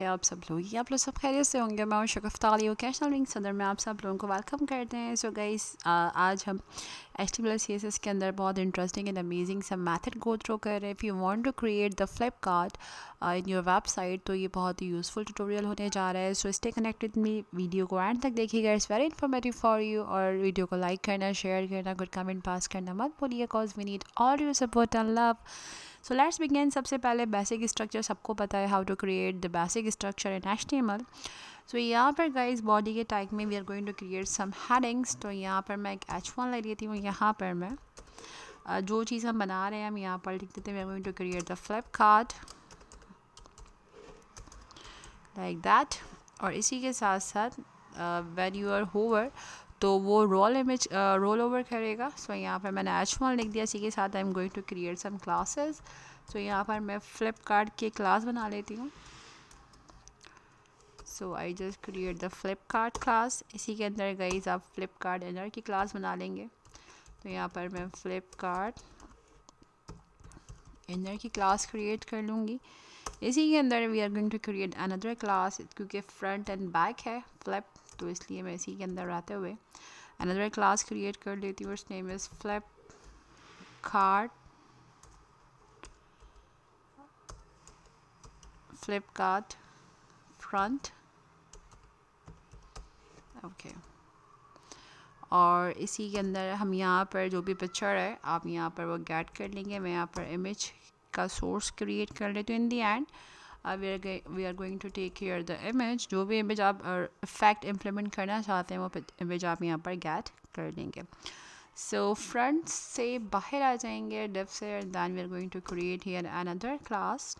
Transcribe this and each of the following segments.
आप सब लोग? ये आप लोग सब खैरियत से होंगे। मैं हूं शगुफ्ता अली ओकेशनल लिंक सदर में आप सब लोगों को वेलकम करते हैं। सो गाइस, आज हम HTML CSS के अंदर बहुत इंटरेस्टिंग एंड अमेजिंग सा मेथड गो थ्रू कर रहे हैं। If you want to create the flip card in your website, तो ये बहुत ही यूज़फुल ट्यूटोरियल होने जा रहा है। So stay connected me, video को एंड तक देखिएगा। It's very informative for you. और वीडियो को लाइक करना, शेयर करना, गुड कमेंट पास करना मत भूलिए, cause we need all your support and love. So let's begin. सबसे पहले बेसिक स्ट्रक्चर सबको पता है, how to create the basic structure in HTML। So यहाँ पर गाइस बॉडी के टैग में we are going to create some headings. तो यहाँ पर मैं एक H1 ले लेती हूँ। यहाँ पर मैं जो चीज़ हम बना रहे हैं हम यहाँ पर लिख देते हैं, we are going to create the flip card like that. और इसी के साथ साथ व्हेन यू आर होवर, तो वो रोल ओवर करेगा। सो यहाँ पर मैंने H1 लिख दिया। इसी के साथ I am going to create some classes. So यहाँ पर मैं फ्लिपकार्ट के क्लास बना लेती हूँ। So I just create the Flipkart class. इसी के अंदर गाइस आप फ्लिपकार्ट इनर की क्लास बना लेंगे। तो यहाँ पर मैं फ्लिपकार्ट इनर की क्लास क्रिएट कर लूँगी। इसी के अंदर we are going to create another class, क्योंकि फ्रंट एंड बैक है फ्लिप, तो इसलिए मैं इसी के अंदर रहते हुए अनदर क्लास क्रिएट कर लेती हूँ। उसका name is Flipkart front. Okay. और इसी के अंदर हम यहाँ पर जो भी पिक्चर है आप यहाँ पर वो गेट कर लेंगे। मैं यहाँ पर इमेज का सोर्स क्रिएट कर लेती हूँ। In the end we are going to take care the image. जो भी इमेज आप इफेक्ट इम्प्लीमेंट करना चाहते हैं वो इमेज आप यहाँ पर गेट कर लेंगे। सो फ्रंट से बाहर आ जाएंगे डिव से, and then we are going to create here another class.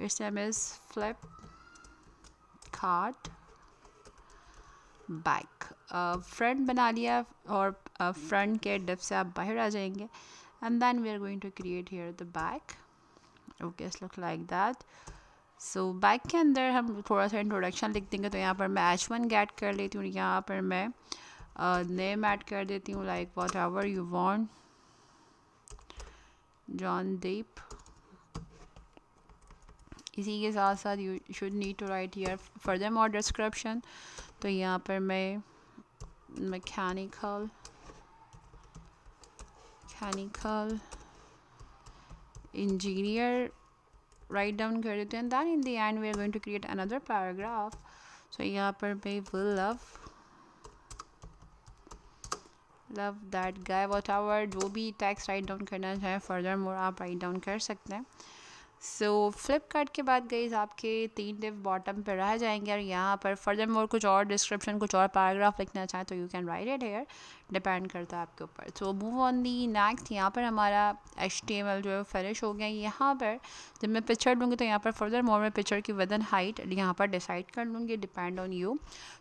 It's name is flip card back. Front बना लिया और फ्रंट के डिव से आप बाहर आ जाएंगे, and then we are going to create here the back. Okay, look like that. So back के अंदर हम थोड़ा सा इंट्रोडक्शन लिख देंगे। तो यहाँ पर मैं H1 गेट कर लेती हूँ। यहाँ पर मैं नेम ऐड कर देती हूँ, like whatever you want, John Deep. इसी के साथ साथ you should need to write here further more description. तो यहाँ पर मैं मैकेनिकल इंजीनियर राइट डाउन कर देते हैं। Then in the end we are going to create another paragraph. So यहाँ पर मैं will love that guy, whatever जो भी टेक्स्ट राइट डाउन करना चाहें फर्दर मोर आप राइट डाउन कर सकते हैं। सो फ्लिपकार्ट के बाद गई आपके 3 डिव बॉटम पर रह जाएंगे, और यहाँ पर फर्दर मोर कुछ और डिस्क्रिप्शन, कुछ और पैराग्राफ लिखना चाहें तो you can write it here, depend करता है आपके ऊपर। So move on the next. यहाँ पर हमारा HTML जो है फिनिश हो गया। यहाँ पर जब मैं पिक्चर लूँगी तो यहाँ पर फर्दर मोर मैं पिक्चर की विद एंड हाइट यहाँ पर डिसाइड कर लूँगी, डिपेंड ऑन यू।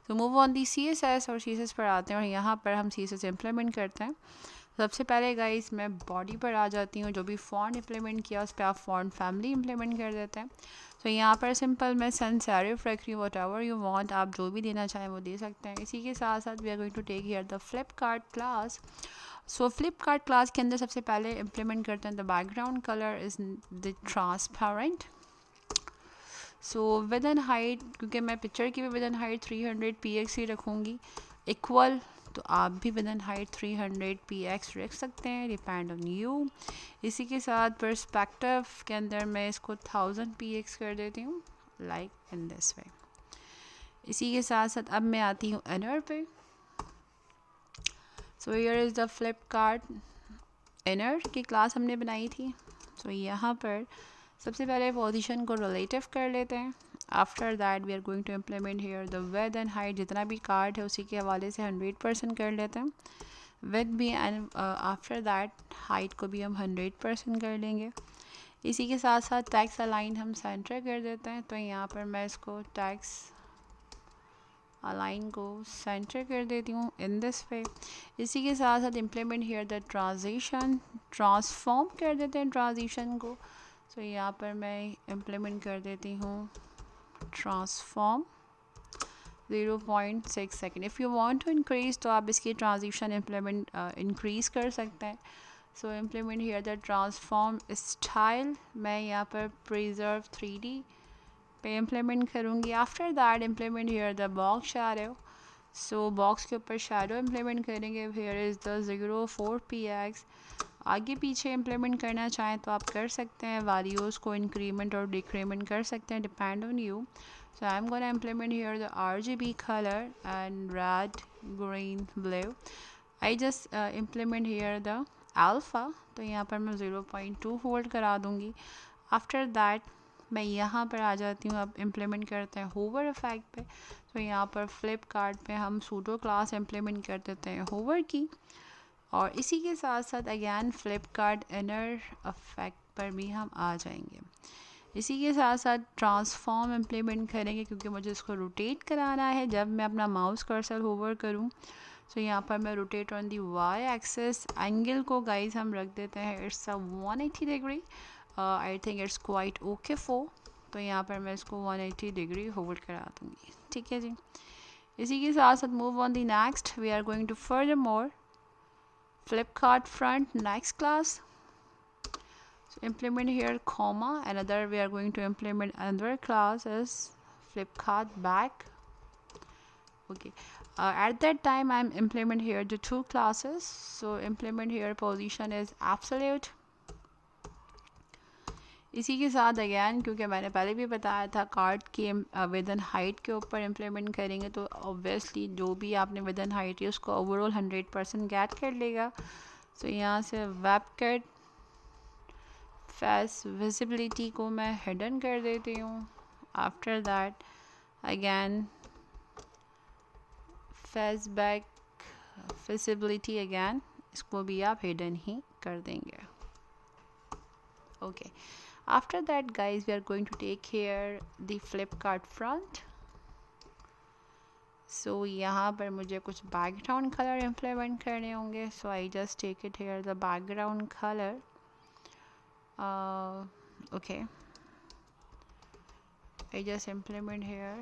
तो मूव ऑन दी CSS, और CSS पर आते हैं और यहाँ पर हम CSS इम्प्लीमेंट करते हैं। सबसे पहले गाइस मैं बॉडी पर आ जाती हूँ। जो भी फॉन्ट इम्प्लीमेंट किया उस पर आप फॉन्ट फैमिली इम्प्लीमेंट कर देते हैं। तो यहाँ पर सिंपल मैं sans serif रख रही हूँ, वट एवर यू वांट, आप जो भी देना चाहें वो दे सकते हैं। इसी के साथ साथ we are going to take here the Flipkart class. So flip card class के अंदर सबसे पहले इम्प्लीमेंट करते हैं the background colour is the transparent. So width and height, क्योंकि मैं पिक्चर की भी विद एंड हाइट 300 px ही रखूँगी इक्वल, तो आप भी विद एंड हाइट 300 px रख सकते हैं, डिपेंड ऑन यू। इसी के साथ पर्सपेक्टिव के अंदर मैं इसको 1000 px कर देती हूँ, लाइक इन दिस वे। इसी के साथ साथ अब मैं आती हूँ इनर पे। So here is the Flipkart inner की क्लास हमने बनाई थी। सो यहाँ पर सबसे पहले पोजीशन को रिलेटिव कर लेते हैं। After that we are going to implement here the width and height, जितना भी कार्ड है उसी के हवाले से 100% कर लेते हैं विड्थ भी, एंड आफ्टर दैट हाइट को भी हम 100% कर लेंगे। इसी के साथ साथ टैक्स अलाइन हम सेंटर कर देते हैं। तो यहाँ पर मैं इसको टैक्स अलाइन को सेंटर कर देती हूँ इन दिस वे। इसी के साथ साथ implement here the transition, transform कर देते हैं ट्रांजिशन को। तो यहाँ पर मैं इम्प्लीमेंट कर देती हूँ transform 0.6 second. If you want to increase तो आप इसकी ट्रांजिशन इम्प्लीमेंट इंक्रीज़ कर सकते हैं। So implement here the transform style, मैं यहाँ पर प्रिजर्व 3D पे इम्प्लीमेंट करूँगी। After that implement here the box shadow. So box के ऊपर शैडो इम्प्लीमेंट करेंगे। Here is the 04px। आगे पीछे इम्प्लीमेंट करना चाहें तो आप कर सकते हैं, वैल्यूज़ को इंक्रीमेंट और डिक्रीमेंट कर सकते हैं, depend on you. So I'm gonna implement here the RGB color and red, green, blue. I just implement here the alpha. तो यहाँ पर मैं 0.2 होल्ड करा दूँगी। आफ्टर दैट मैं यहाँ पर आ जाती हूँ। अब इम्प्लीमेंट करते हैं होवर इफेक्ट पे। तो यहाँ पर फ्लिपकार्ट पे हम सूडो क्लास इम्प्लीमेंट कर देते हैं होवर की, और इसी के साथ साथ अगेन फ्लिपकार्ट इनर इफेक्ट पर भी हम आ जाएंगे। इसी के साथ साथ ट्रांसफॉर्म इम्प्लीमेंट करेंगे, क्योंकि मुझे इसको रोटेट कराना है जब मैं अपना माउस कर्सर होवर करूं। तो यहाँ पर मैं rotate on the Y axis. Angle को गाइस हम रख देते हैं it's a 180 degree. I think it's quite okay for. तो यहाँ पर मैं इसको 180 डिग्री होल्ड करा दूँगी। ठीक है जी। इसी के साथ साथ move on the next, we are going to further more flip card front next class. So implement here comma. Another we are going to implement another class is Flipkart back. Okay. At that time I'm implement here the two classes. So implement here position is absolute. इसी के साथ again, क्योंकि मैंने पहले भी बताया था card के विदन हाइट के ऊपर इम्प्लीमेंट करेंगे, तो ऑब्वियसली जो भी आपने विदन हाइट है उसको ओवरऑल 100% गेट कर लेगा। तो यहाँ से वेब कट फेस विजिबिलिटी को मैं हिडन कर देती हूँ। After that again face back visibility again इसको भी आप हिडन ही कर देंगे। Okay, after that guys we are going to take here the Flipkart front. So यहाँ पर मुझे कुछ background color implement करने होंगे। So I just take it here the background color. Okay, I just implement here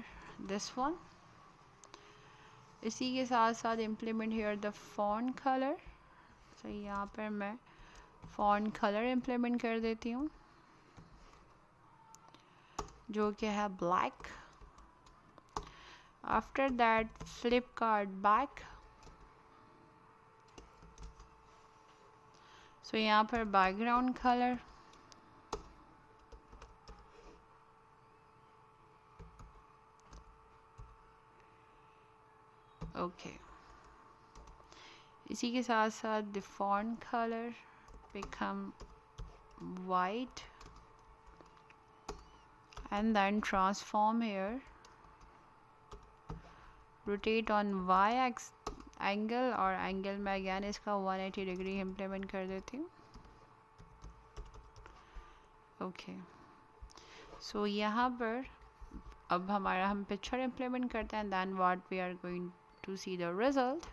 this one. इसी के साथ साथ implement here the font color. So यहाँ पर मैं font color implement कर देती हूँ, जो कि है black. After that Flipkart back. So यहाँ पर बैकग्राउंड कलर ओके। इसी के साथ साथ the font colour become white and then transform here, rotate on y angle, और angle में again इसका 180 डिग्री इम्प्लीमेंट कर देती हूँ। ओके, सो यहाँ पर अब हम पिक्चर इम्प्लीमेंट करते हैं, then what we are going to see the result.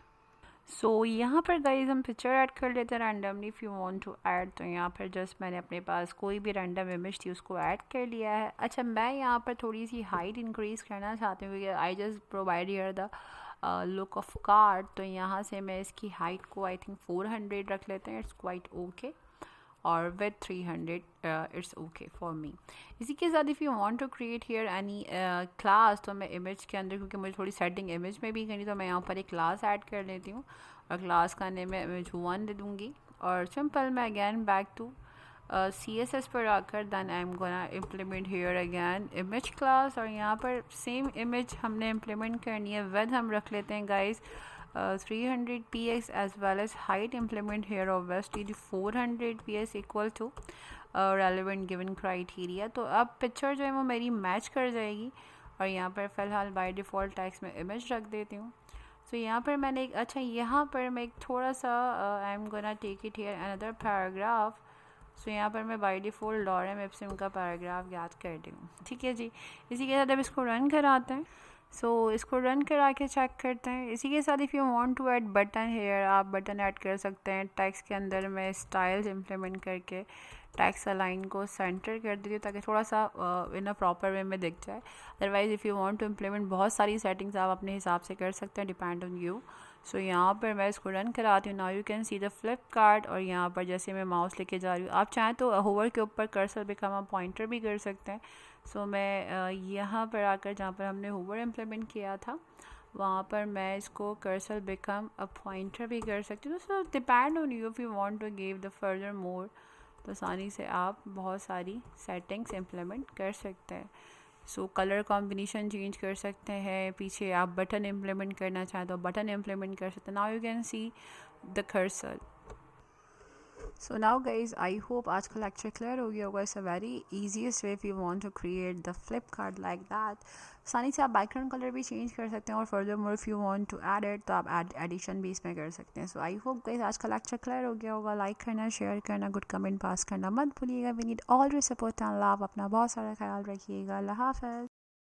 सो यहाँ पर गाइज हम पिक्चर ऐड कर लेते हैं randomly. If you want to add, तो यहाँ पर जस्ट मैंने अपने पास कोई भी रैंडम इमेज थी उसको ऐड कर लिया है। अच्छा, मैं यहाँ पर थोड़ी सी हाइट इंक्रीज़ करना चाहती हूँ, क्योंकि I just provide here the look of card. तो यहाँ से मैं इसकी हाइट को आई थिंक 400 रख लेते हैं, इट्स क्वाइट ओके, और with 300 it's okay for me. इसी के साथ if you want to create here any class, तो मैं इमेज के अंदर, क्योंकि मुझे थोड़ी सेटिंग इमेज में भी करनी, तो मैं यहाँ पर एक क्लास ऐड कर लेती हूँ, और क्लास का नेम मैं इमेज 1 दे दूँगी। और सिंपल मैं अगैन बैक टू CSS पर आकर then I am gonna implement here again image class, और यहाँ पर सेम इमेज हमने इम्प्लीमेंट करनी है। विद हम रख लेते हैं guys 300px as well as height implement here obviously the 400px equal to relevant given criteria. तो अब पिक्चर जो है वो मेरी मैच कर जाएगी, और यहाँ पर फ़िलहाल बाय डिफ़ॉल्ट टैक्स में इमेज रख देती हूँ। तो यहाँ पर मैंने एक यहाँ पर मैं एक थोड़ा सा I am gonna take it here another paragraph. So यहाँ पर मैं बाय डिफ़ॉल्ट लॉरेम इप्सिम का पैराग्राफ याद कर दी हूँ। ठीक है जी। इसी के साथ अब इसको रन कराते हैं। इसको रन करा के चेक करते हैं। इसी के साथ if you want to add button here, आप बटन ऐड कर सकते हैं। टेक्स्ट के अंदर मैं स्टाइल्स इम्प्लीमेंट करके टेक्स्ट अलाइन को सेंटर कर देती हूँ, ताकि थोड़ा सा इन अ प्रॉपर वे में दिख जाए। Otherwise if you want to implement बहुत सारी सेटिंग्स आप अपने हिसाब से कर सकते हैं, डिपेंड ऑन यू। यहाँ पर मैं इसको रन कराती हूँ। Now you can see the Flipkart, और यहाँ पर जैसे मैं माउस लेके जा रही हूँ, आप चाहें तो होवर के ऊपर कर्सर बिकम अ पॉइंटर भी कर सकते हैं। सो मैं यहाँ पर आकर जहाँ पर हमने हूवर इम्प्लीमेंट किया था वहाँ पर मैं इसको कर्सर बिकम अ पॉइंटर भी कर सकती हूँ। So depend on you if you want to give the further more, तो आसानी से आप बहुत सारी सेटिंग्स इम्प्लीमेंट कर सकते हैं। सो कलर कॉम्बिनेशन चेंज कर सकते हैं, पीछे आप बटन इम्प्लीमेंट करना चाहें तो बटन इम्प्लीमेंट कर सकते हैं। Now you can see the cursor. So now guys I hope आज का लेक्चर क्लियर हो गया होगा। It's a very easiest way if you want to create the flip card like that. आसानी से आप बैकग्राउंड कलर भी चेंज कर सकते हैं और further more if you want to add it तो आप एडिशन भी इसमें कर सकते हैं। सो आई होप गाइज आज का लेक्चर क्लियर हो गया होगा। लाइक करना, शेयर करना, गुड कमेंट पास करना मत भूलिएगा। We need all your support and love. अपना बहुत सारा ख्याल रखिएगा। अल्लाह हाफ़िज़।